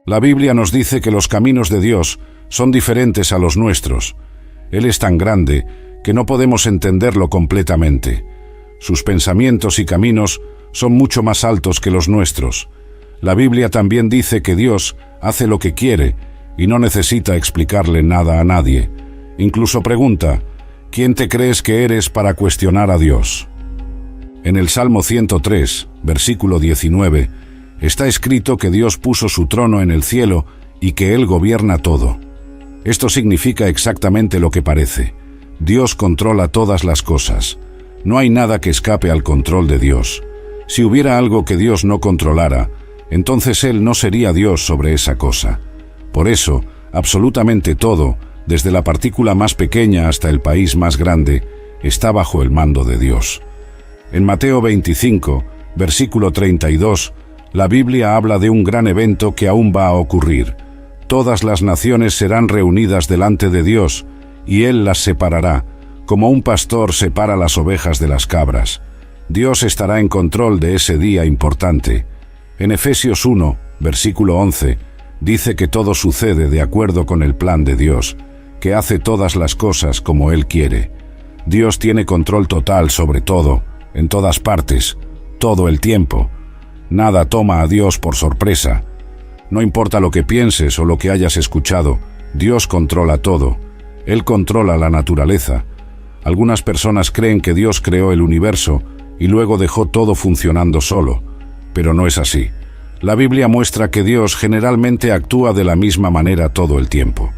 La Biblia nos dice que los caminos de Dios son diferentes a los nuestros. Él es tan grande que no podemos entenderlo completamente. Sus pensamientos y caminos son mucho más altos que los nuestros. La Biblia también dice que Dios hace lo que quiere y no necesita explicarle nada a nadie. Incluso pregunta: ¿quién te crees que eres para cuestionar a Dios? En el Salmo 103, versículo 19, está escrito que Dios puso su trono en el cielo y que Él gobierna todo. Esto significa exactamente lo que parece. Dios controla todas las cosas. No hay nada que escape al control de Dios. Si hubiera algo que Dios no controlara, entonces Él no sería Dios sobre esa cosa. Por eso, absolutamente todo, desde la partícula más pequeña hasta el país más grande, está bajo el mando de Dios. En Mateo 25, versículo 32, la Biblia habla de un gran evento que aún va a ocurrir. Todas las naciones serán reunidas delante de Dios, y Él las separará, como un pastor separa las ovejas de las cabras. Dios estará en control de ese día importante. En Efesios 1, versículo 11, dice que todo sucede de acuerdo con el plan de Dios, que hace todas las cosas como Él quiere. Dios tiene control total sobre todo, en todas partes, todo el tiempo. Nada toma a Dios por sorpresa. No importa lo que pienses o lo que hayas escuchado, Dios controla todo. Él controla la naturaleza. Algunas personas creen que Dios creó el universo y luego dejó todo funcionando solo, pero no es así. La Biblia muestra que Dios generalmente actúa de la misma manera todo el tiempo.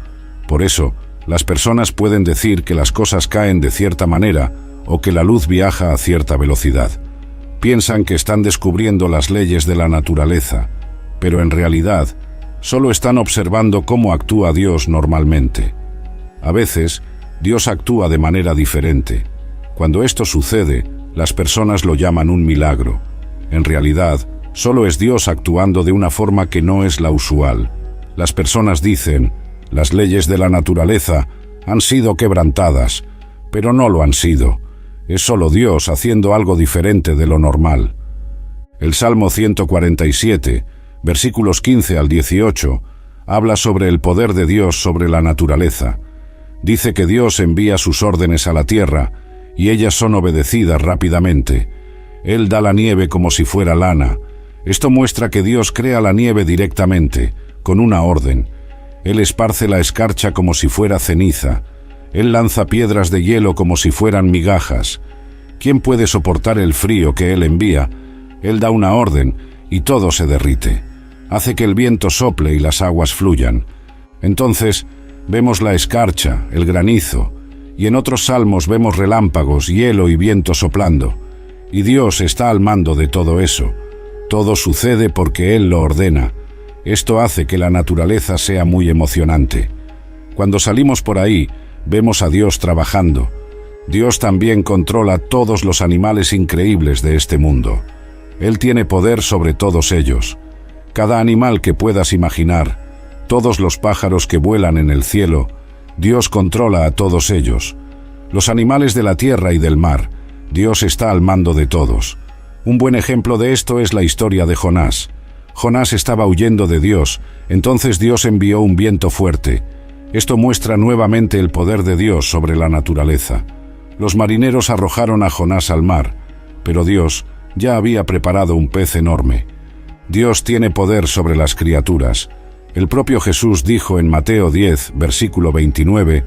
Por eso, las personas pueden decir que las cosas caen de cierta manera o que la luz viaja a cierta velocidad. Piensan que están descubriendo las leyes de la naturaleza, pero en realidad solo están observando cómo actúa Dios normalmente. A veces, Dios actúa de manera diferente. Cuando esto sucede, las personas lo llaman un milagro. En realidad, solo es Dios actuando de una forma que no es la usual. Las personas dicen: las leyes de la naturaleza han sido quebrantadas, pero no lo han sido. Es solo Dios haciendo algo diferente de lo normal. El Salmo 147, versículos 15 al 18, habla sobre el poder de Dios sobre la naturaleza. Dice que Dios envía sus órdenes a la tierra y ellas son obedecidas rápidamente. Él da la nieve como si fuera lana. Esto muestra que Dios crea la nieve directamente, con una orden. Él esparce la escarcha como si fuera ceniza. Él lanza piedras de hielo como si fueran migajas. ¿Quién puede soportar el frío que Él envía? Él da una orden y todo se derrite. Hace que el viento sople y las aguas fluyan. Entonces, vemos la escarcha, el granizo, y en otros salmos vemos relámpagos, hielo y viento soplando. Y Dios está al mando de todo eso. Todo sucede porque Él lo ordena. Esto hace que la naturaleza sea muy emocionante. Cuando salimos por ahí, vemos a Dios trabajando. Dios también controla todos los animales increíbles de este mundo. Él tiene poder sobre todos ellos. Cada animal que puedas imaginar, todos los pájaros que vuelan en el cielo, Dios controla a todos ellos. Los animales de la tierra y del mar, Dios está al mando de todos. Un buen ejemplo de esto es la historia de Jonás. Jonás estaba huyendo de Dios, entonces Dios envió un viento fuerte. Esto muestra nuevamente el poder de Dios sobre la naturaleza. Los marineros arrojaron a Jonás al mar, pero Dios ya había preparado un pez enorme. Dios tiene poder sobre las criaturas. El propio Jesús dijo en Mateo 10, versículo 29,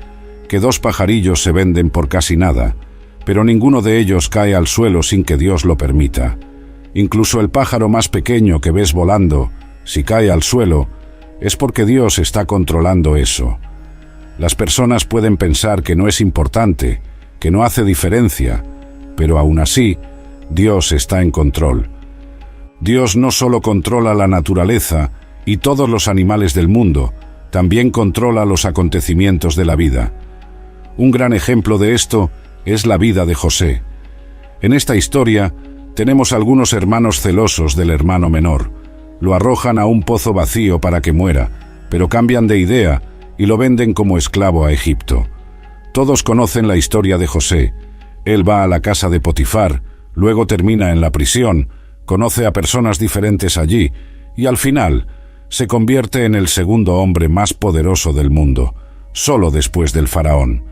que 2 pajarillos se venden por casi nada, pero ninguno de ellos cae al suelo sin que Dios lo permita. Incluso el pájaro más pequeño que ves volando, si cae al suelo, es porque Dios está controlando eso. Las personas pueden pensar que no es importante, que no hace diferencia, pero aún así, Dios está en control. Dios no solo controla la naturaleza y todos los animales del mundo, también controla los acontecimientos de la vida. Un gran ejemplo de esto es la vida de José. En esta historia, tenemos algunos hermanos celosos del hermano menor. Lo arrojan a un pozo vacío para que muera, pero cambian de idea y lo venden como esclavo a Egipto. Todos conocen la historia de José. Él va a la casa de Potifar, luego termina en la prisión, conoce a personas diferentes allí y al final se convierte en el segundo hombre más poderoso del mundo, solo después del faraón.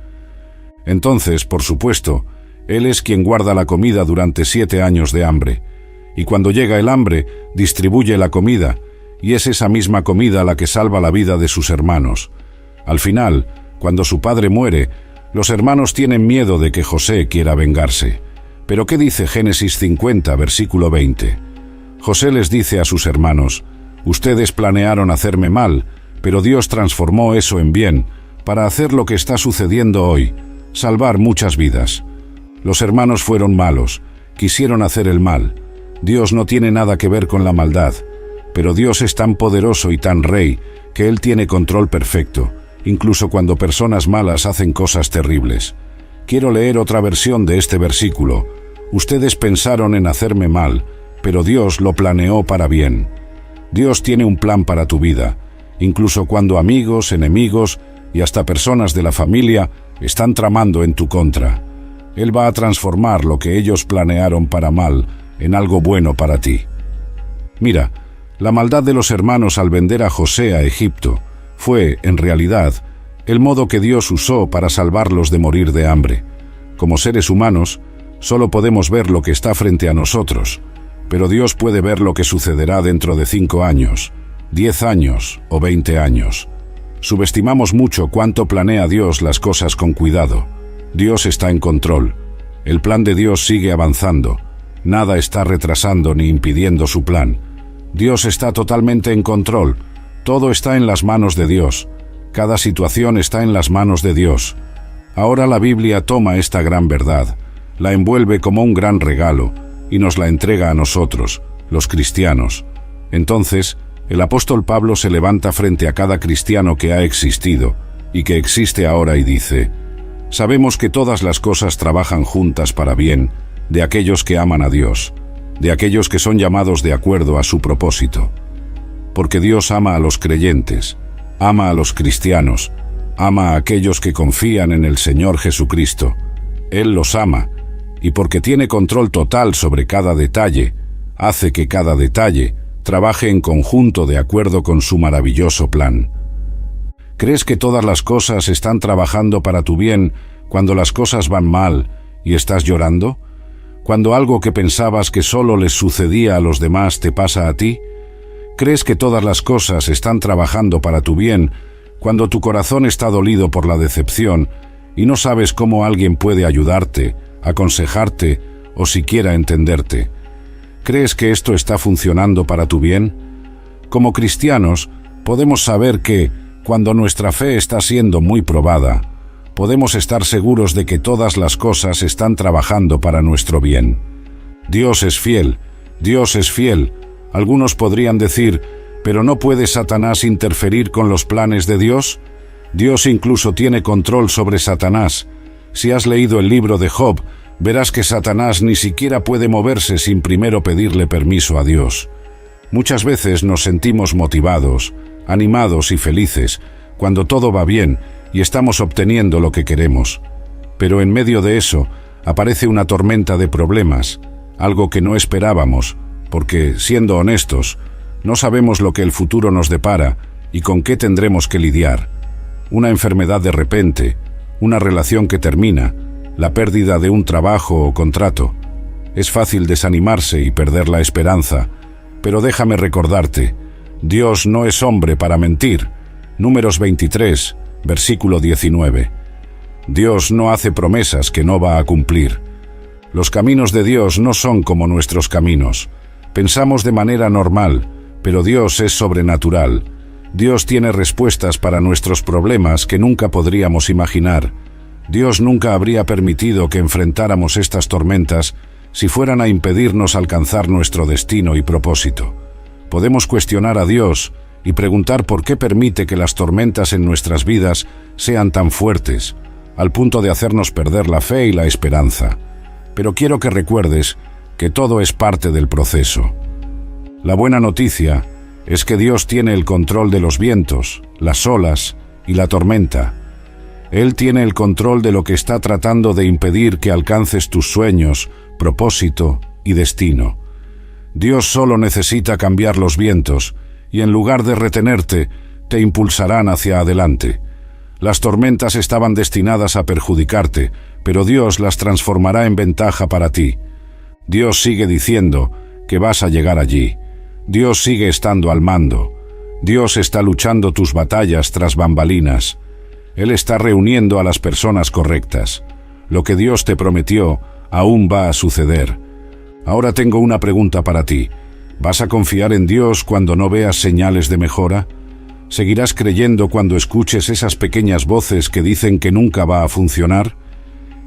Entonces, por supuesto, él es quien guarda la comida durante 7 años de hambre, y cuando llega el hambre, distribuye la comida, y es esa misma comida la que salva la vida de sus hermanos. Al final, cuando su padre muere, los hermanos tienen miedo de que José quiera vengarse. Pero ¿qué dice Génesis 50, versículo 20? José les dice a sus hermanos: ustedes planearon hacerme mal, pero Dios transformó eso en bien, para hacer lo que está sucediendo hoy, salvar muchas vidas. Los hermanos fueron malos, quisieron hacer el mal. Dios no tiene nada que ver con la maldad, pero Dios es tan poderoso y tan rey que Él tiene control perfecto, incluso cuando personas malas hacen cosas terribles. Quiero leer otra versión de este versículo. Ustedes pensaron en hacerme mal, pero Dios lo planeó para bien. Dios tiene un plan para tu vida, incluso cuando amigos, enemigos y hasta personas de la familia están tramando en tu contra. Él va a transformar lo que ellos planearon para mal en algo bueno para ti. Mira, la maldad de los hermanos al vender a José a Egipto fue, en realidad, el modo que Dios usó para salvarlos de morir de hambre. Como seres humanos, solo podemos ver lo que está frente a nosotros, pero Dios puede ver lo que sucederá dentro de 5 años, 10 años o 20 años. Subestimamos mucho cuánto planea Dios las cosas con cuidado. Dios está en control. El plan de Dios sigue avanzando. Nada está retrasando ni impidiendo su plan. Dios está totalmente en control. Todo está en las manos de Dios. Cada situación está en las manos de Dios. Ahora la Biblia toma esta gran verdad, la envuelve como un gran regalo y nos la entrega a nosotros, los cristianos. Entonces, el apóstol Pablo se levanta frente a cada cristiano que ha existido y que existe ahora y dice: sabemos que todas las cosas trabajan juntas para bien de aquellos que aman a Dios, de aquellos que son llamados de acuerdo a su propósito. Porque Dios ama a los creyentes, ama a los cristianos, ama a aquellos que confían en el Señor Jesucristo. Él los ama, y porque tiene control total sobre cada detalle, hace que cada detalle trabaje en conjunto de acuerdo con su maravilloso plan. ¿Crees que todas las cosas están trabajando para tu bien cuando las cosas van mal y estás llorando? ¿Cuando algo que pensabas que solo les sucedía a los demás te pasa a ti? ¿Crees que todas las cosas están trabajando para tu bien cuando tu corazón está dolido por la decepción y no sabes cómo alguien puede ayudarte, aconsejarte o siquiera entenderte? ¿Crees que esto está funcionando para tu bien? Como cristianos, podemos saber que, cuando nuestra fe está siendo muy probada, podemos estar seguros de que todas las cosas están trabajando para nuestro bien. Dios es fiel, Dios es fiel. Algunos podrían decir: ¿pero no puede Satanás interferir con los planes de Dios? Dios incluso tiene control sobre Satanás. Si has leído el libro de Job, verás que Satanás ni siquiera puede moverse sin primero pedirle permiso a Dios. Muchas veces nos sentimos motivados, animados y felices cuando todo va bien y estamos obteniendo lo que queremos. Pero en medio de eso aparece una tormenta de problemas, algo que no esperábamos, porque, siendo honestos, no sabemos lo que el futuro nos depara y con qué tendremos que lidiar. Una enfermedad de repente, una relación que termina, la pérdida de un trabajo o contrato. Es fácil desanimarse y perder la esperanza, pero déjame recordarte: Dios no es hombre para mentir. Números 23, versículo 19. Dios no hace promesas que no va a cumplir. Los caminos de Dios no son como nuestros caminos. Pensamos de manera normal, pero Dios es sobrenatural. Dios tiene respuestas para nuestros problemas que nunca podríamos imaginar. Dios nunca habría permitido que enfrentáramos estas tormentas si fueran a impedirnos alcanzar nuestro destino y propósito. Podemos cuestionar a Dios y preguntar por qué permite que las tormentas en nuestras vidas sean tan fuertes, al punto de hacernos perder la fe y la esperanza. Pero quiero que recuerdes que todo es parte del proceso. La buena noticia es que Dios tiene el control de los vientos, las olas y la tormenta. Él tiene el control de lo que está tratando de impedir que alcances tus sueños, propósito y destino. Dios solo necesita cambiar los vientos y en lugar de retenerte, te impulsarán hacia adelante. Las tormentas estaban destinadas a perjudicarte, pero Dios las transformará en ventaja para ti. Dios sigue diciendo que vas a llegar allí. Dios sigue estando al mando. Dios está luchando tus batallas tras bambalinas. Él está reuniendo a las personas correctas. Lo que Dios te prometió aún va a suceder. Ahora tengo una pregunta para ti. ¿Vas a confiar en Dios cuando no veas señales de mejora? ¿Seguirás creyendo cuando escuches esas pequeñas voces que dicen que nunca va a funcionar?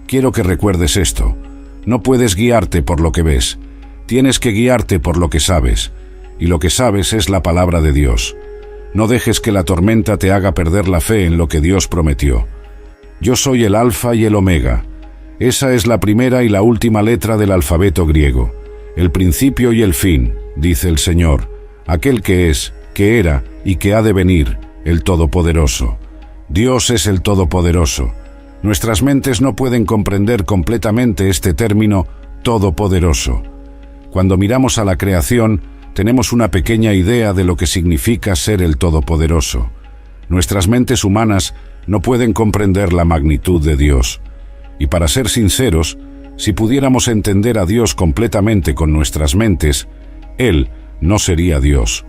Quiero que recuerdes esto. No puedes guiarte por lo que ves. Tienes que guiarte por lo que sabes. Y lo que sabes es la palabra de Dios. No dejes que la tormenta te haga perder la fe en lo que Dios prometió. Yo soy el Alfa y el Omega. Esa es la primera y la última letra del alfabeto griego. El principio y el fin, dice el Señor, aquel que es, que era y que ha de venir, el Todopoderoso. Dios es el Todopoderoso. Nuestras mentes no pueden comprender completamente este término todopoderoso. Cuando miramos a la creación, tenemos una pequeña idea de lo que significa ser el Todopoderoso. Nuestras mentes humanas no pueden comprender la magnitud de Dios. Y para ser sinceros, si pudiéramos entender a Dios completamente con nuestras mentes, Él no sería Dios.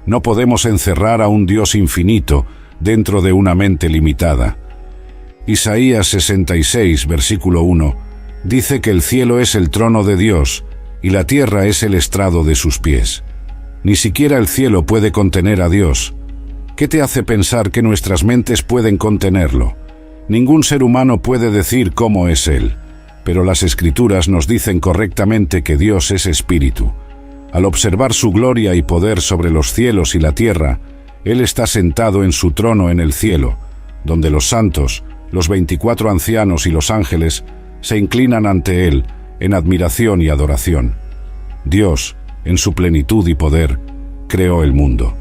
No podemos encerrar a un Dios infinito dentro de una mente limitada. Isaías 66, versículo 1, dice que el cielo es el trono de Dios y la tierra es el estrado de sus pies. Ni siquiera el cielo puede contener a Dios. ¿Qué te hace pensar que nuestras mentes pueden contenerlo? Ningún ser humano puede decir cómo es Él, pero las Escrituras nos dicen correctamente que Dios es espíritu. Al observar su gloria y poder sobre los cielos y la tierra, Él está sentado en su trono en el cielo, donde los santos, los 24 ancianos y los ángeles se inclinan ante Él en admiración y adoración. Dios, en su plenitud y poder, creó el mundo.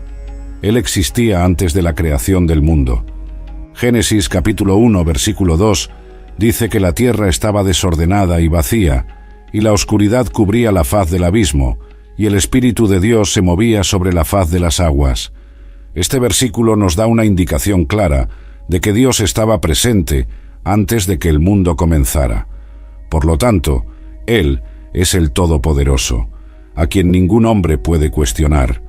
Él existía antes de la creación del mundo. Génesis capítulo 1, versículo 2, dice que la tierra estaba desordenada y vacía, y la oscuridad cubría la faz del abismo, y el Espíritu de Dios se movía sobre la faz de las aguas. Este versículo nos da una indicación clara de que Dios estaba presente antes de que el mundo comenzara. Por lo tanto, Él es el Todopoderoso, a quien ningún hombre puede cuestionar.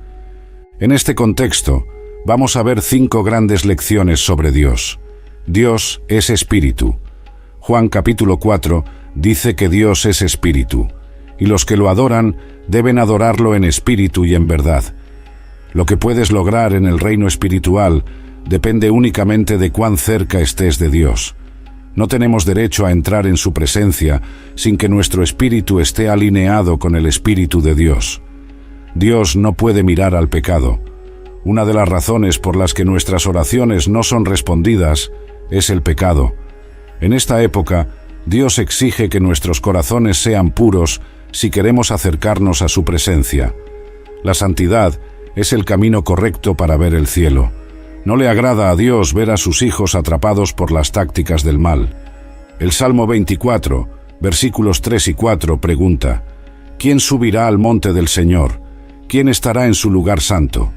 En este contexto, vamos a ver 5 grandes lecciones sobre Dios. Dios es espíritu. Juan capítulo 4 dice que Dios es espíritu, y los que lo adoran deben adorarlo en espíritu y en verdad. Lo que puedes lograr en el reino espiritual depende únicamente de cuán cerca estés de Dios. No tenemos derecho a entrar en su presencia sin que nuestro espíritu esté alineado con el Espíritu de Dios. Dios no puede mirar al pecado. Una de las razones por las que nuestras oraciones no son respondidas es el pecado. En esta época, Dios exige que nuestros corazones sean puros si queremos acercarnos a su presencia. La santidad es el camino correcto para ver el cielo. No le agrada a Dios ver a sus hijos atrapados por las tácticas del mal. El Salmo 24, versículos 3 y 4 pregunta: ¿Quién subirá al monte del Señor? ¿Quién estará en su lugar santo?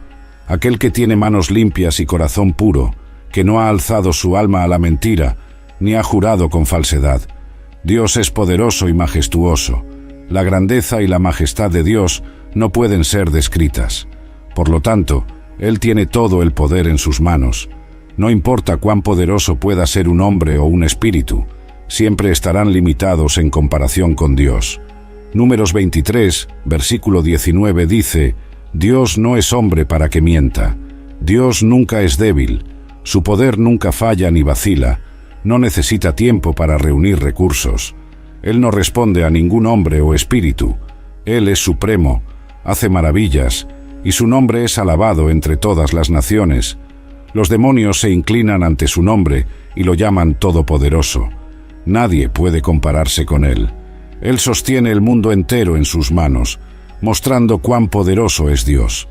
Aquel que tiene manos limpias y corazón puro, que no ha alzado su alma a la mentira, ni ha jurado con falsedad. Dios es poderoso y majestuoso. La grandeza y la majestad de Dios no pueden ser descritas. Por lo tanto, Él tiene todo el poder en sus manos. No importa cuán poderoso pueda ser un hombre o un espíritu, siempre estarán limitados en comparación con Dios. Números 23, versículo 19 dice: Dios no es hombre para que mienta. Dios nunca es débil. Su poder nunca falla ni vacila. No necesita tiempo para reunir recursos. Él no responde a ningún hombre o espíritu. Él es supremo, hace maravillas, y su nombre es alabado entre todas las naciones. Los demonios se inclinan ante su nombre y lo llaman Todopoderoso. Nadie puede compararse con Él. Él sostiene el mundo entero en sus manos, mostrando cuán poderoso es Dios.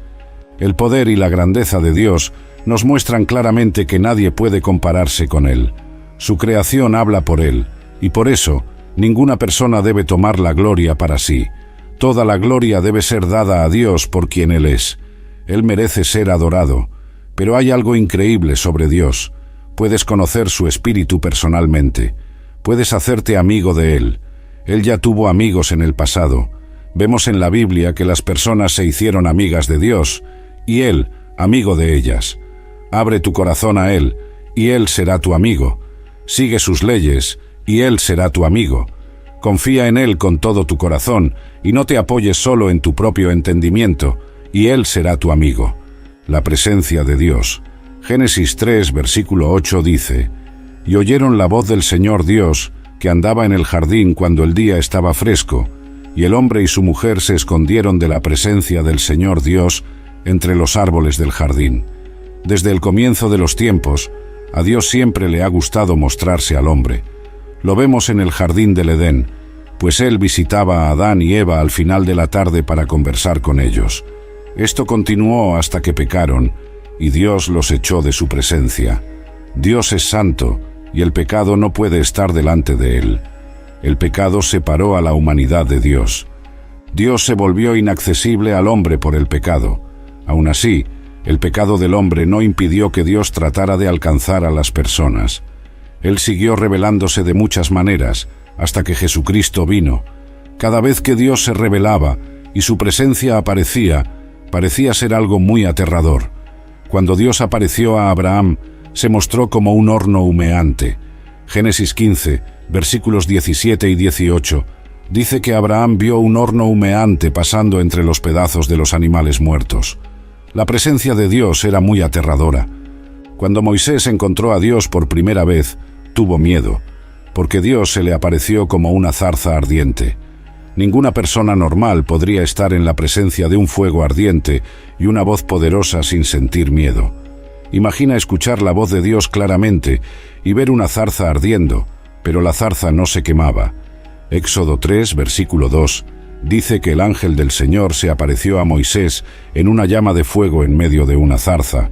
El poder y la grandeza de Dios nos muestran claramente que nadie puede compararse con Él. Su creación habla por Él, y por eso, ninguna persona debe tomar la gloria para sí. Toda la gloria debe ser dada a Dios por quien Él es. Él merece ser adorado, pero hay algo increíble sobre Dios. Puedes conocer su espíritu personalmente. Puedes hacerte amigo de Él. Él ya tuvo amigos en el pasado. Vemos en la Biblia que las personas se hicieron amigas de Dios, y Él, amigo de ellas. Abre tu corazón a Él, y Él será tu amigo. Sigue sus leyes, y Él será tu amigo. Confía en Él con todo tu corazón, y no te apoyes solo en tu propio entendimiento, y Él será tu amigo. La presencia de Dios. Génesis 3, versículo 8 dice: «Y oyeron la voz del Señor Dios, que andaba en el jardín cuando el día estaba fresco, y el hombre y su mujer se escondieron de la presencia del Señor Dios entre los árboles del jardín». Desde el comienzo de los tiempos, a Dios siempre le ha gustado mostrarse al hombre. Lo vemos en el jardín del Edén, pues Él visitaba a Adán y Eva al final de la tarde para conversar con ellos. Esto continuó hasta que pecaron, y Dios los echó de su presencia. Dios es santo, y el pecado no puede estar delante de Él. El pecado separó a la humanidad de Dios. Dios se volvió inaccesible al hombre por el pecado. Aún así, el pecado del hombre no impidió que Dios tratara de alcanzar a las personas. Él siguió revelándose de muchas maneras, hasta que Jesucristo vino. Cada vez que Dios se revelaba y su presencia aparecía, parecía ser algo muy aterrador. Cuando Dios apareció a Abraham, se mostró como un horno humeante. Génesis 15, versículos 17 y 18, dice que Abraham vio un horno humeante pasando entre los pedazos de los animales muertos. La presencia de Dios era muy aterradora. Cuando Moisés encontró a Dios por primera vez, tuvo miedo, porque Dios se le apareció como una zarza ardiente. Ninguna persona normal podría estar en la presencia de un fuego ardiente y una voz poderosa sin sentir miedo. Imagina escuchar la voz de Dios claramente y ver una zarza ardiendo, pero la zarza no se quemaba. Éxodo 3, versículo 2, dice que el ángel del Señor se apareció a Moisés en una llama de fuego en medio de una zarza,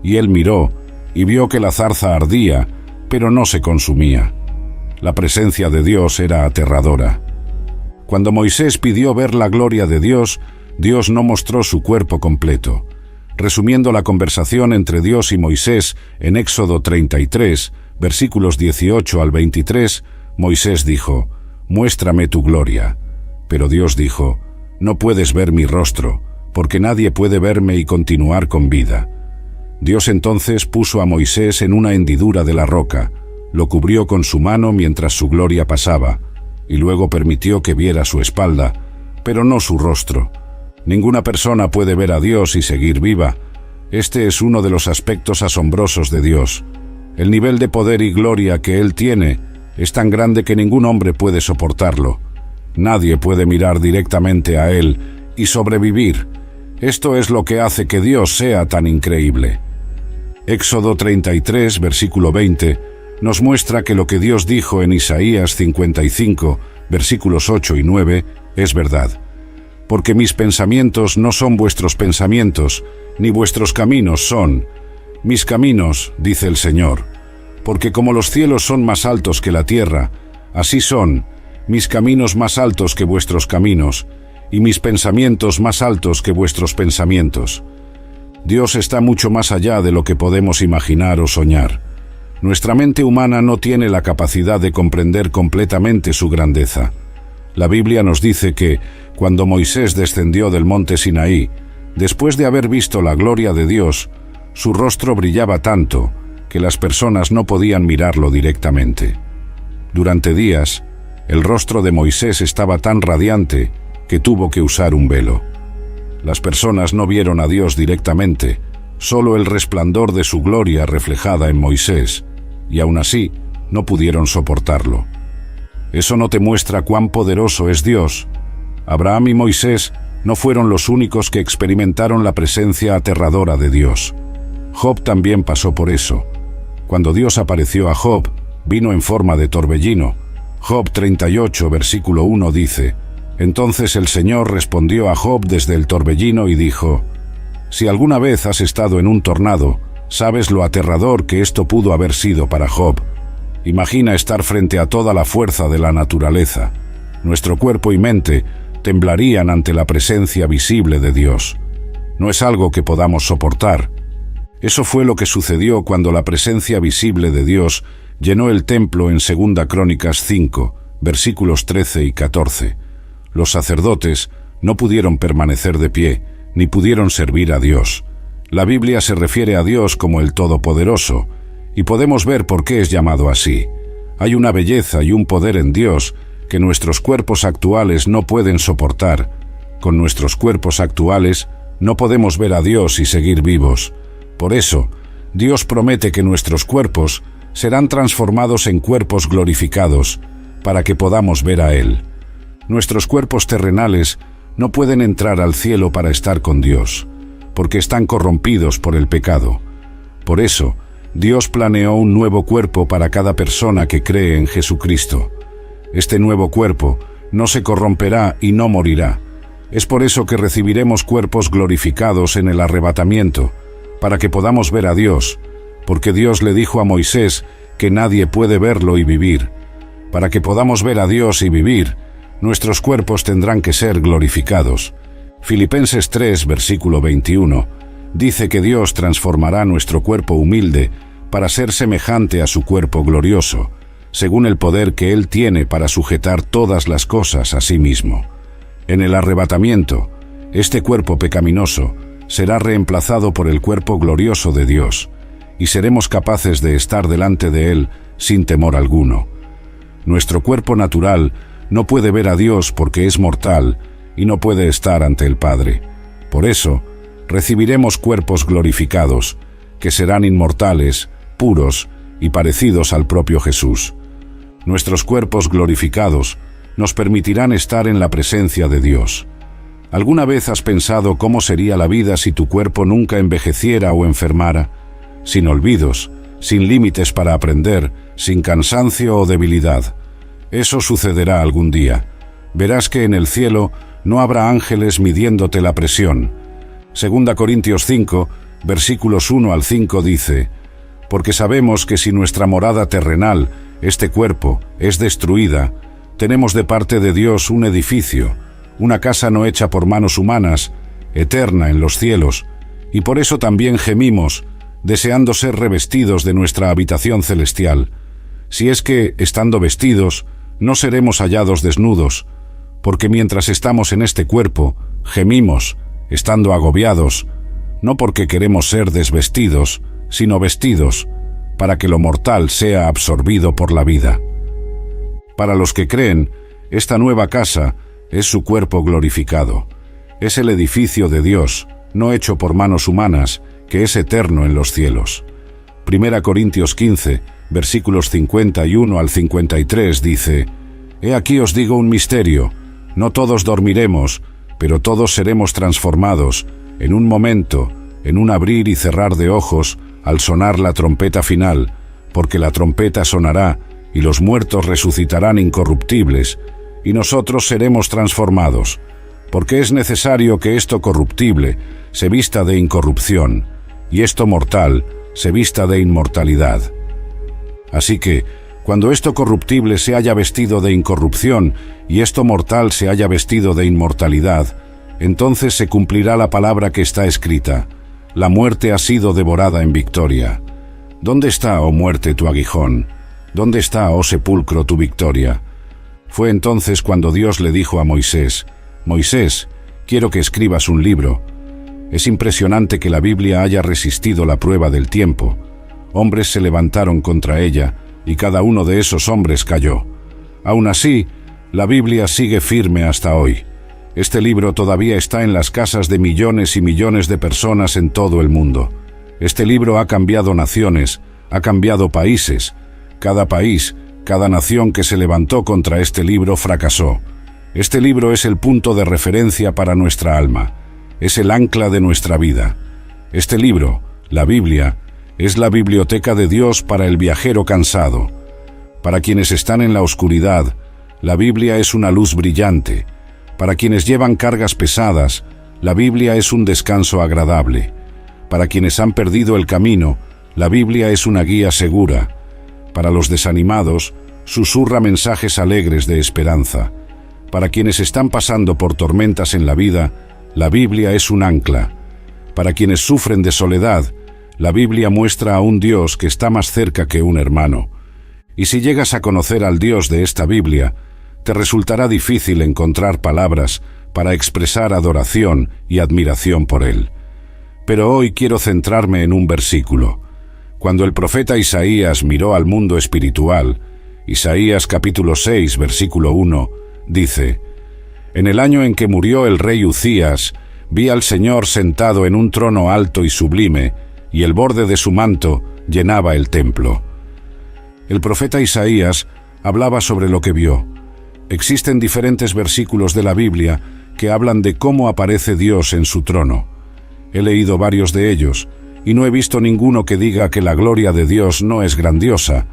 y él miró y vio que la zarza ardía, pero no se consumía. La presencia de Dios era aterradora. Cuando Moisés pidió ver la gloria de Dios, Dios no mostró su cuerpo completo. Resumiendo la conversación entre Dios y Moisés en Éxodo 33, versículos 18 al 23, Moisés dijo: «Muéstrame tu gloria». Pero Dios dijo: «No puedes ver mi rostro, porque nadie puede verme y continuar con vida». Dios entonces puso a Moisés en una hendidura de la roca, lo cubrió con su mano mientras su gloria pasaba, y luego permitió que viera su espalda, pero no su rostro. Ninguna persona puede ver a Dios y seguir viva. Este es uno de los aspectos asombrosos de Dios. El nivel de poder y gloria que Él tiene es tan grande que ningún hombre puede soportarlo. Nadie puede mirar directamente a Él y sobrevivir. Esto es lo que hace que Dios sea tan increíble. Éxodo 33, versículo 20, nos muestra que lo que Dios dijo en Isaías 55, versículos 8 y 9, es verdad. Porque mis pensamientos no son vuestros pensamientos, ni vuestros caminos son mis caminos, dice el Señor. Porque como los cielos son más altos que la tierra, así son mis caminos más altos que vuestros caminos, y mis pensamientos más altos que vuestros pensamientos. Dios está mucho más allá de lo que podemos imaginar o soñar. Nuestra mente humana no tiene la capacidad de comprender completamente su grandeza. La Biblia nos dice que, cuando Moisés descendió del monte Sinaí, después de haber visto la gloria de Dios, su rostro brillaba tanto que las personas no podían mirarlo directamente. Durante días, el rostro de Moisés estaba tan radiante que tuvo que usar un velo. Las personas no vieron a Dios directamente, solo el resplandor de su gloria reflejada en Moisés, y aún así no pudieron soportarlo. ¿Eso no te muestra cuán poderoso es Dios? Abraham y Moisés no fueron los únicos que experimentaron la presencia aterradora de Dios. Job también pasó por eso. Cuando Dios apareció a Job, vino en forma de torbellino. Job 38, versículo 1 dice: «Entonces el Señor respondió a Job desde el torbellino y dijo: Si alguna vez has estado en un tornado, sabes lo aterrador que esto pudo haber sido para Job. Imagina estar frente a toda la fuerza de la naturaleza. Nuestro cuerpo y mente temblarían ante la presencia visible de Dios. no es algo que podamos soportar. Eso fue lo que sucedió cuando la presencia visible de Dios llenó el templo en 2 Crónicas 5, versículos 13 y 14. Los sacerdotes no pudieron permanecer de pie, ni pudieron servir a Dios. La Biblia se refiere a Dios como el Todopoderoso, y podemos ver por qué es llamado así. Hay una belleza y un poder en Dios que nuestros cuerpos actuales no pueden soportar. Con nuestros cuerpos actuales no podemos ver a Dios y seguir vivos. Por eso, Dios promete que nuestros cuerpos serán transformados en cuerpos glorificados, para que podamos ver a Él. Nuestros cuerpos terrenales no pueden entrar al cielo para estar con Dios, porque están corrompidos por el pecado. Por eso, Dios planeó un nuevo cuerpo para cada persona que cree en Jesucristo. Este nuevo cuerpo no se corromperá y no morirá. Es por eso que recibiremos cuerpos glorificados en el arrebatamiento, para que podamos ver a Dios, porque Dios le dijo a Moisés que nadie puede verlo y vivir. Para que podamos ver a Dios y vivir, nuestros cuerpos tendrán que ser glorificados. Filipenses 3, versículo 21, dice que Dios transformará nuestro cuerpo humilde para ser semejante a su cuerpo glorioso, según el poder que Él tiene para sujetar todas las cosas a sí mismo. En el arrebatamiento, este cuerpo pecaminoso será reemplazado por el cuerpo glorioso de Dios, y seremos capaces de estar delante de Él sin temor alguno. Nuestro cuerpo natural no puede ver a Dios porque es mortal y no puede estar ante el Padre. Por eso, recibiremos cuerpos glorificados, que serán inmortales, puros y parecidos al propio Jesús. Nuestros cuerpos glorificados nos permitirán estar en la presencia de Dios. ¿Alguna vez has pensado cómo sería la vida si tu cuerpo nunca envejeciera o enfermara? Sin olvidos, sin límites para aprender, sin cansancio o debilidad. Eso sucederá algún día. Verás que en el cielo no habrá ángeles midiéndote la presión. 2 Corintios 5, versículos 1 al 5 dice: porque sabemos que si nuestra morada terrenal, este cuerpo, es destruida, tenemos de parte de Dios un edificio, una casa no hecha por manos humanas, eterna en los cielos, y por eso también gemimos, deseando ser revestidos de nuestra habitación celestial. Si es que, estando vestidos, no seremos hallados desnudos, porque mientras estamos en este cuerpo, gemimos, estando agobiados, no porque queremos ser desvestidos, sino vestidos, para que lo mortal sea absorbido por la vida. Para los que creen, esta nueva casa es su cuerpo glorificado. Es el edificio de Dios, no hecho por manos humanas, que es eterno en los cielos. 1 Corintios 15, versículos 51 al 53 dice: He aquí os digo un misterio, no todos dormiremos, pero todos seremos transformados, en un momento, en un abrir y cerrar de ojos, al sonar la trompeta final, porque la trompeta sonará, y los muertos resucitarán incorruptibles, y nosotros seremos transformados, porque es necesario que esto corruptible se vista de incorrupción, y esto mortal se vista de inmortalidad. Así que, cuando esto corruptible se haya vestido de incorrupción, y esto mortal se haya vestido de inmortalidad, entonces se cumplirá la palabra que está escrita: la muerte ha sido devorada en victoria. ¿Dónde está, oh muerte, tu aguijón? ¿Dónde está, oh sepulcro, tu victoria? Fue entonces cuando Dios le dijo a Moisés: Moisés, quiero que escribas un libro. Es impresionante que la Biblia haya resistido la prueba del tiempo. Hombres se levantaron contra ella, y cada uno de esos hombres cayó. Aún así, la Biblia sigue firme hasta hoy. Este libro todavía está en las casas de millones y millones de personas en todo el mundo. Este libro ha cambiado naciones, ha cambiado países. Cada país, cada nación que se levantó contra este libro fracasó. Este libro es el punto de referencia para nuestra alma. Es el ancla de nuestra vida. Este libro, la Biblia, es la biblioteca de Dios para el viajero cansado. Para quienes están en la oscuridad, la Biblia es una luz brillante. Para quienes llevan cargas pesadas, la Biblia es un descanso agradable. Para quienes han perdido el camino, la Biblia es una guía segura. Para los desanimados, susurra mensajes alegres de esperanza. Para quienes están pasando por tormentas en la vida, la Biblia es un ancla. Para quienes sufren de soledad, la Biblia muestra a un Dios que está más cerca que un hermano. Y si llegas a conocer al Dios de esta Biblia, te resultará difícil encontrar palabras para expresar adoración y admiración por Él. Pero hoy quiero centrarme en un versículo. Cuando el profeta Isaías miró al mundo espiritual, Isaías capítulo 6, versículo 1, dice: «En el año en que murió el rey Uzías, vi al Señor sentado en un trono alto y sublime, y el borde de su manto llenaba el templo». El profeta Isaías hablaba sobre lo que vio. Existen diferentes versículos de la Biblia que hablan de cómo aparece Dios en su trono. He leído varios de ellos, y no he visto ninguno que diga que la gloria de Dios no es grandiosa,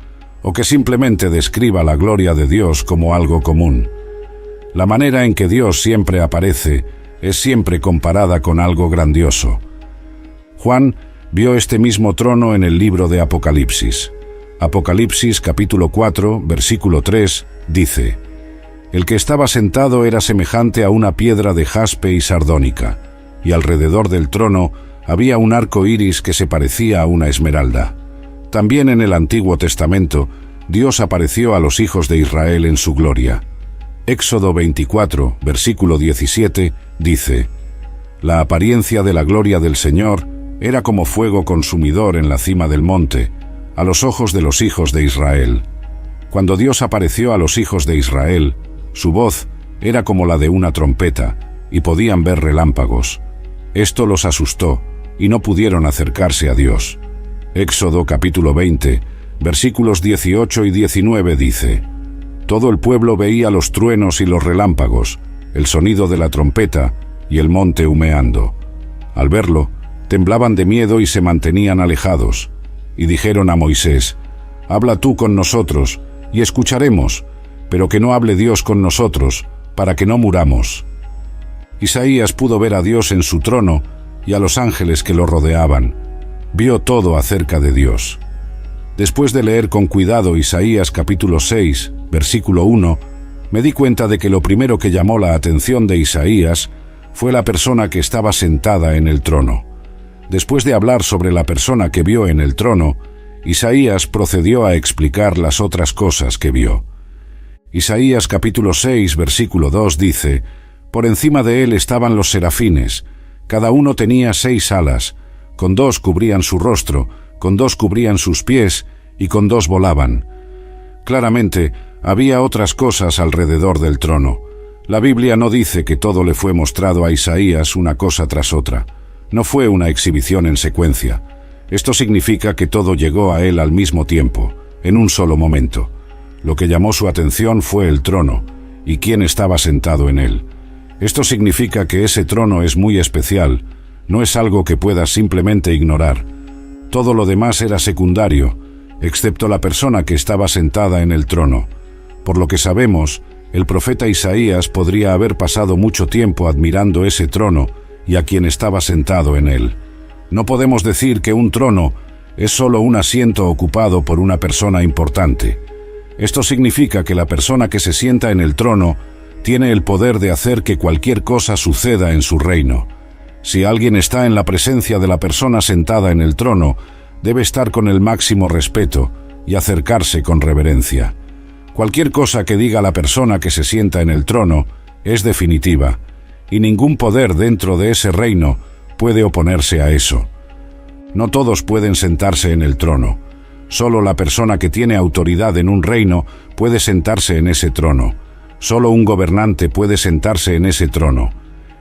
o que simplemente describa la gloria de Dios como algo común. La manera en que Dios siempre aparece es siempre comparada con algo grandioso. Juan vio este mismo trono en el libro de Apocalipsis. Apocalipsis capítulo 4, versículo 3, dice: «El que estaba sentado era semejante a una piedra de jaspe y sardónica, y alrededor del trono había un arco iris que se parecía a una esmeralda». También en el Antiguo Testamento, Dios apareció a los hijos de Israel en su gloria. Éxodo 24, versículo 17, dice: «La apariencia de la gloria del Señor era como fuego consumidor en la cima del monte, a los ojos de los hijos de Israel». Cuando Dios apareció a los hijos de Israel, su voz era como la de una trompeta, y podían ver relámpagos. Esto los asustó, y no pudieron acercarse a Dios. Éxodo capítulo 20, versículos 18 y 19 dice: «Todo el pueblo veía los truenos y los relámpagos, el sonido de la trompeta y el monte humeando. Al verlo, temblaban de miedo y se mantenían alejados. Y dijeron a Moisés: «Habla tú con nosotros, y escucharemos, pero que no hable Dios con nosotros, para que no muramos». Isaías pudo ver a Dios en su trono y a los ángeles que lo rodeaban. Vio todo acerca de Dios. Después de leer con cuidado Isaías capítulo 6, versículo 1, me di cuenta de que lo primero que llamó la atención de Isaías fue la persona que estaba sentada en el trono. Después de hablar sobre la persona que vio en el trono, Isaías procedió a explicar las otras cosas que vio. Isaías capítulo 6, versículo 2 dice: «Por encima de él estaban los serafines, cada uno tenía 6 alas, con 2 cubrían su rostro, con 2 cubrían sus pies, y con 2 volaban». Claramente, había otras cosas alrededor del trono. La Biblia no dice que todo le fue mostrado a Isaías una cosa tras otra. No fue una exhibición en secuencia. Esto significa que todo llegó a él al mismo tiempo, en un solo momento. Lo que llamó su atención fue el trono, y quién estaba sentado en él. Esto significa que ese trono es muy especial, no es algo que puedas simplemente ignorar. Todo lo demás era secundario, excepto la persona que estaba sentada en el trono. Por lo que sabemos, el profeta Isaías podría haber pasado mucho tiempo admirando ese trono y a quien estaba sentado en él. No podemos decir que un trono es solo un asiento ocupado por una persona importante. Esto significa que la persona que se sienta en el trono tiene el poder de hacer que cualquier cosa suceda en su reino. Si alguien está en la presencia de la persona sentada en el trono, debe estar con el máximo respeto y acercarse con reverencia. Cualquier cosa que diga la persona que se sienta en el trono es definitiva, y ningún poder dentro de ese reino puede oponerse a eso. No todos pueden sentarse en el trono. Solo la persona que tiene autoridad en un reino puede sentarse en ese trono. Solo un gobernante puede sentarse en ese trono.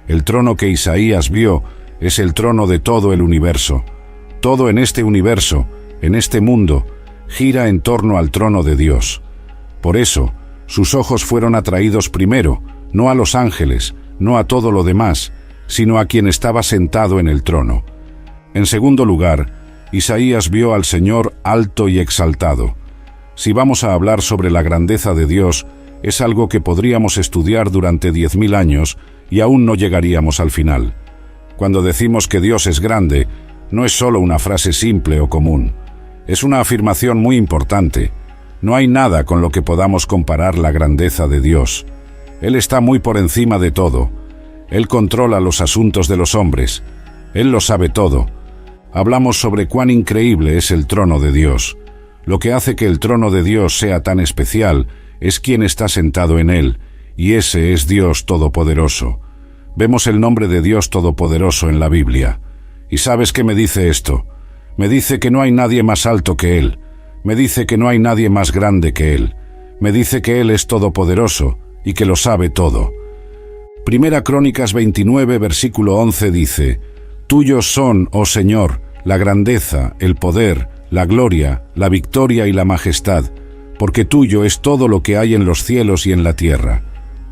El trono que Isaías vio es el trono de todo el universo. Todo en este universo, en este mundo, gira en torno al trono de Dios. Por eso, sus ojos fueron atraídos primero, no a los ángeles, no a todo lo demás, sino a quien estaba sentado en el trono. En segundo lugar, Isaías vio al Señor alto y exaltado. Si vamos a hablar sobre la grandeza de Dios, es algo que podríamos estudiar durante 10.000 años y aún no llegaríamos al final. Cuando decimos que Dios es grande, no es solo una frase simple o común. Es una afirmación muy importante. No hay nada con lo que podamos comparar la grandeza de Dios. Él está muy por encima de todo. Él controla los asuntos de los hombres. Él lo sabe todo. Hablamos sobre cuán increíble es el trono de Dios. Lo que hace que el trono de Dios sea tan especial es quien está sentado en él, y ese es Dios Todopoderoso. Vemos el nombre de Dios Todopoderoso en la Biblia. ¿Y sabes qué me dice esto? Me dice que no hay nadie más alto que Él. Me dice que no hay nadie más grande que Él. Me dice que Él es todopoderoso y que lo sabe todo. Primera Crónicas 29, versículo 11 dice: Tuyos son, oh Señor, la grandeza, el poder, la gloria, la victoria y la majestad, porque tuyo es todo lo que hay en los cielos y en la tierra.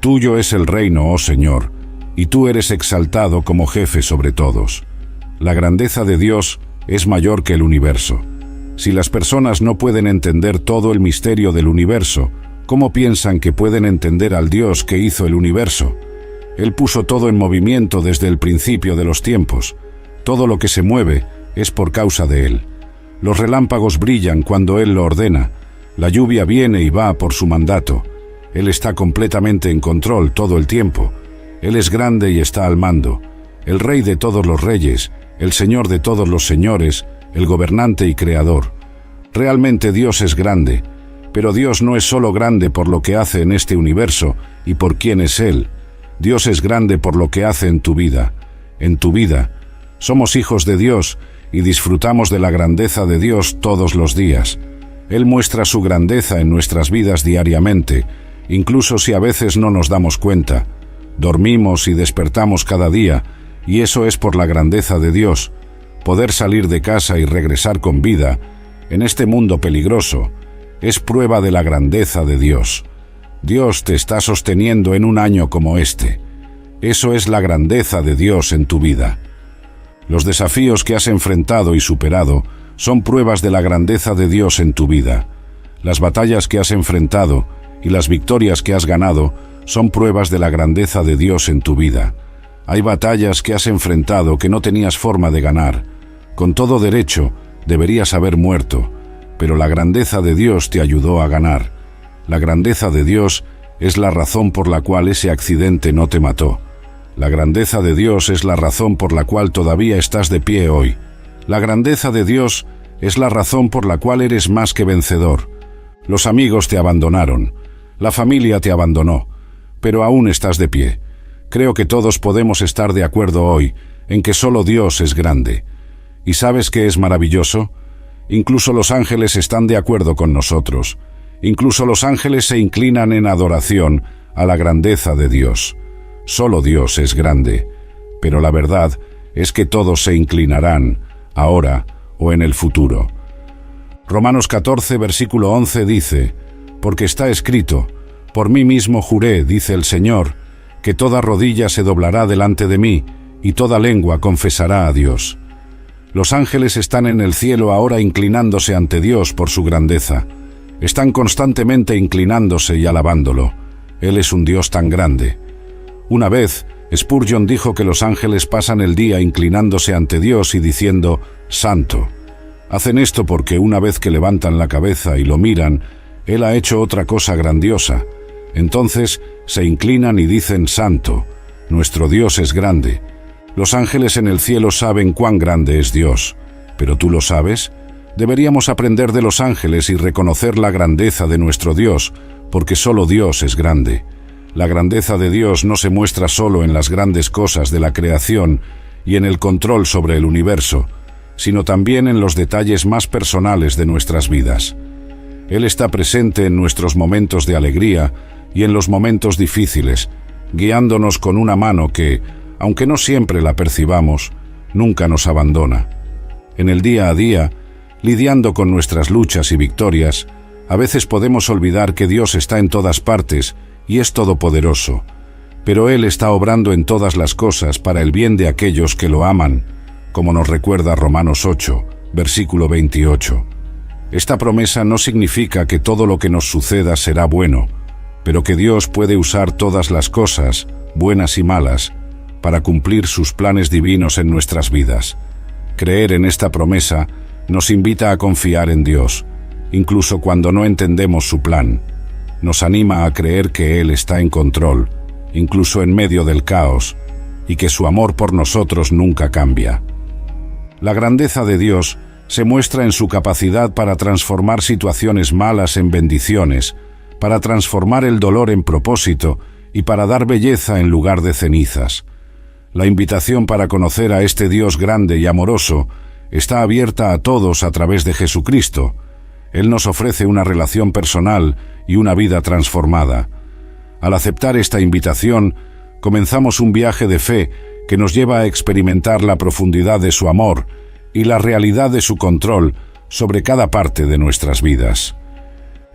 Tuyo es el reino, oh Señor, y tú eres exaltado como jefe sobre todos. La grandeza de Dios es mayor que el universo. Si las personas no pueden entender todo el misterio del universo, ¿cómo piensan que pueden entender al Dios que hizo el universo? Él puso todo en movimiento desde el principio de los tiempos. Todo lo que se mueve es por causa de Él. Los relámpagos brillan cuando Él lo ordena. La lluvia viene y va por su mandato. Él está completamente en control todo el tiempo. Él es grande y está al mando. El Rey de todos los reyes, el Señor de todos los señores, el gobernante y creador. Realmente Dios es grande, pero Dios no es solo grande por lo que hace en este universo y por quién es Él. Dios es grande por lo que hace en tu vida. En tu vida. Somos hijos de Dios y disfrutamos de la grandeza de Dios todos los días. Él muestra su grandeza en nuestras vidas diariamente, incluso si a veces no nos damos cuenta. Dormimos y despertamos cada día, y eso es por la grandeza de Dios. Poder salir de casa y regresar con vida, en este mundo peligroso, es prueba de la grandeza de Dios. Dios te está sosteniendo en un año como este. Eso es la grandeza de Dios en tu vida. Los desafíos que has enfrentado y superado son pruebas de la grandeza de Dios en tu vida. Las batallas que has enfrentado y las victorias que has ganado son pruebas de la grandeza de Dios en tu vida. Hay batallas que has enfrentado que no tenías forma de ganar. Con todo derecho, deberías haber muerto, pero la grandeza de Dios te ayudó a ganar. La grandeza de Dios es la razón por la cual ese accidente no te mató. La grandeza de Dios es la razón por la cual todavía estás de pie hoy. La grandeza de Dios es la razón por la cual eres más que vencedor. Los amigos te abandonaron, la familia te abandonó, pero aún estás de pie. Creo que todos podemos estar de acuerdo hoy en que solo Dios es grande. ¿Y sabes qué es maravilloso? Incluso los ángeles están de acuerdo con nosotros. Incluso los ángeles se inclinan en adoración a la grandeza de Dios. Solo Dios es grande, pero la verdad es que todos se inclinarán, ahora o en el futuro. Romanos 14, versículo 11 dice: Porque está escrito, por mí mismo juré, dice el Señor, que toda rodilla se doblará delante de mí, y toda lengua confesará a Dios. Los ángeles están en el cielo ahora inclinándose ante Dios por su grandeza. Están constantemente inclinándose y alabándolo. Él es un Dios tan grande. Una vez, Spurgeon dijo que los ángeles pasan el día inclinándose ante Dios y diciendo, Santo. Hacen esto porque una vez que levantan la cabeza y lo miran, Él ha hecho otra cosa grandiosa. Entonces se inclinan y dicen, Santo, nuestro Dios es grande. Los ángeles en el cielo saben cuán grande es Dios. ¿Pero tú lo sabes? Deberíamos aprender de los ángeles y reconocer la grandeza de nuestro Dios, porque solo Dios es grande. La grandeza de Dios no se muestra solo en las grandes cosas de la creación y en el control sobre el universo, sino también en los detalles más personales de nuestras vidas. Él está presente en nuestros momentos de alegría y en los momentos difíciles, guiándonos con una mano que, aunque no siempre la percibamos, nunca nos abandona. En el día a día, lidiando con nuestras luchas y victorias, a veces podemos olvidar que Dios está en todas partes y es todopoderoso, pero Él está obrando en todas las cosas para el bien de aquellos que lo aman, como nos recuerda Romanos 8, versículo 28. Esta promesa no significa que todo lo que nos suceda será bueno, pero que Dios puede usar todas las cosas, buenas y malas, para cumplir sus planes divinos en nuestras vidas. Creer en esta promesa nos invita a confiar en Dios, incluso cuando no entendemos su plan. Nos anima a creer que Él está en control, incluso en medio del caos, y que su amor por nosotros nunca cambia. La grandeza de Dios se muestra en su capacidad para transformar situaciones malas en bendiciones, para transformar el dolor en propósito y para dar belleza en lugar de cenizas. La invitación para conocer a este Dios grande y amoroso está abierta a todos a través de Jesucristo. Él nos ofrece una relación personal y una vida transformada. Al aceptar esta invitación, comenzamos un viaje de fe que nos lleva a experimentar la profundidad de su amor y la realidad de su control sobre cada parte de nuestras vidas.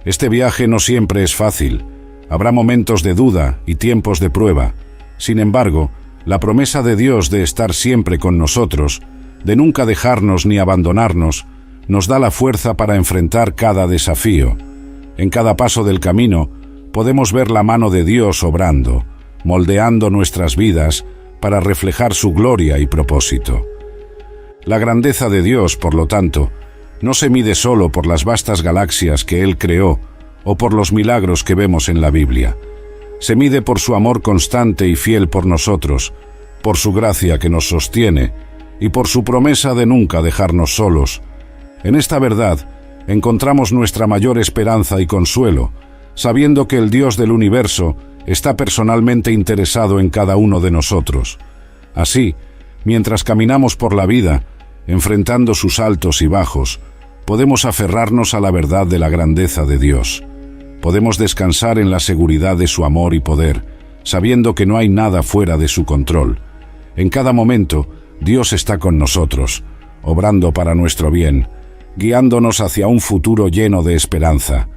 Este viaje no siempre es fácil. Habrá momentos de duda y tiempos de prueba. Sin embargo, la promesa de Dios de estar siempre con nosotros, de nunca dejarnos ni abandonarnos, nos da la fuerza para enfrentar cada desafío. En cada paso del camino, podemos ver la mano de Dios obrando, moldeando nuestras vidas para reflejar su gloria y propósito. La grandeza de Dios, por lo tanto, no se mide solo por las vastas galaxias que Él creó o por los milagros que vemos en la Biblia. Se mide por su amor constante y fiel por nosotros, por su gracia que nos sostiene y por su promesa de nunca dejarnos solos. En esta verdad encontramos nuestra mayor esperanza y consuelo, sabiendo que el Dios del universo está personalmente interesado en cada uno de nosotros. Así, mientras caminamos por la vida, enfrentando sus altos y bajos, podemos aferrarnos a la verdad de la grandeza de Dios. Podemos descansar en la seguridad de su amor y poder, sabiendo que no hay nada fuera de su control. En cada momento, Dios está con nosotros, obrando para nuestro bien, guiándonos hacia un futuro lleno de esperanza.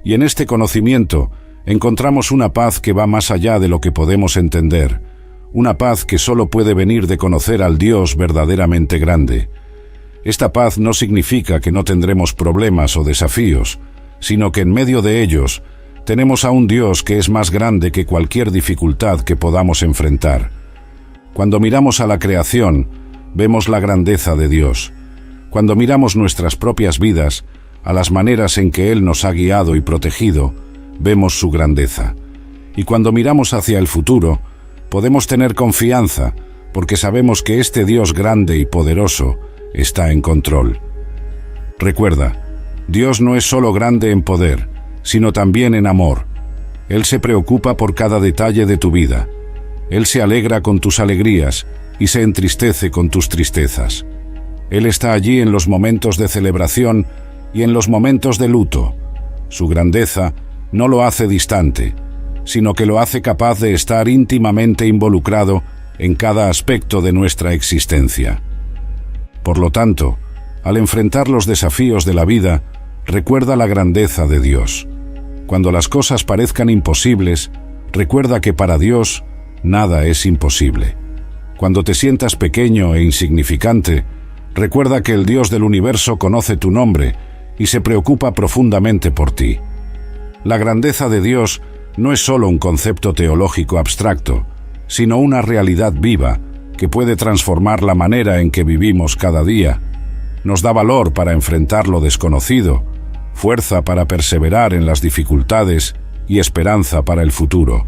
Y en este conocimiento, encontramos una paz que va más allá de lo que podemos entender, una paz que solo puede venir de conocer al Dios verdaderamente grande. Esta paz no significa que no tendremos problemas o desafíos, sino que en medio de ellos tenemos a un Dios que es más grande que cualquier dificultad que podamos enfrentar. Cuando miramos a la creación, vemos la grandeza de Dios. Cuando miramos nuestras propias vidas, a las maneras en que Él nos ha guiado y protegido, vemos su grandeza. Y cuando miramos hacia el futuro, podemos tener confianza, porque sabemos que este Dios grande y poderoso está en control. Recuerda, Dios no es solo grande en poder, sino también en amor. Él se preocupa por cada detalle de tu vida. Él se alegra con tus alegrías y se entristece con tus tristezas. Él está allí en los momentos de celebración y en los momentos de luto. Su grandeza no lo hace distante, sino que lo hace capaz de estar íntimamente involucrado en cada aspecto de nuestra existencia. Por lo tanto, al enfrentar los desafíos de la vida, recuerda la grandeza de Dios. Cuando las cosas parezcan imposibles, recuerda que para Dios nada es imposible. Cuando te sientas pequeño e insignificante, recuerda que el Dios del universo conoce tu nombre y se preocupa profundamente por ti. La grandeza de Dios no es solo un concepto teológico abstracto, sino una realidad viva que puede transformar la manera en que vivimos cada día. Nos da valor para enfrentar lo desconocido, fuerza para perseverar en las dificultades y esperanza para el futuro.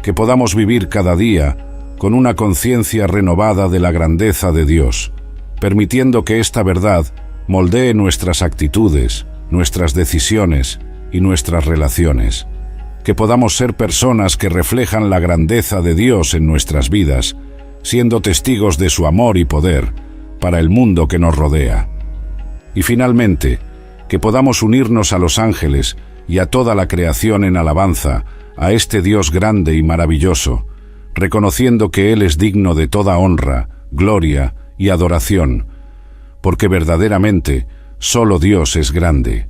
Que podamos vivir cada día con una conciencia renovada de la grandeza de Dios, permitiendo que esta verdad moldee nuestras actitudes, nuestras decisiones y nuestras relaciones. Que podamos ser personas que reflejan la grandeza de Dios en nuestras vidas, siendo testigos de su amor y poder para el mundo que nos rodea. Y finalmente, que podamos unirnos a los ángeles y a toda la creación en alabanza a este Dios grande y maravilloso, reconociendo que Él es digno de toda honra, gloria y adoración, porque verdaderamente solo Dios es grande.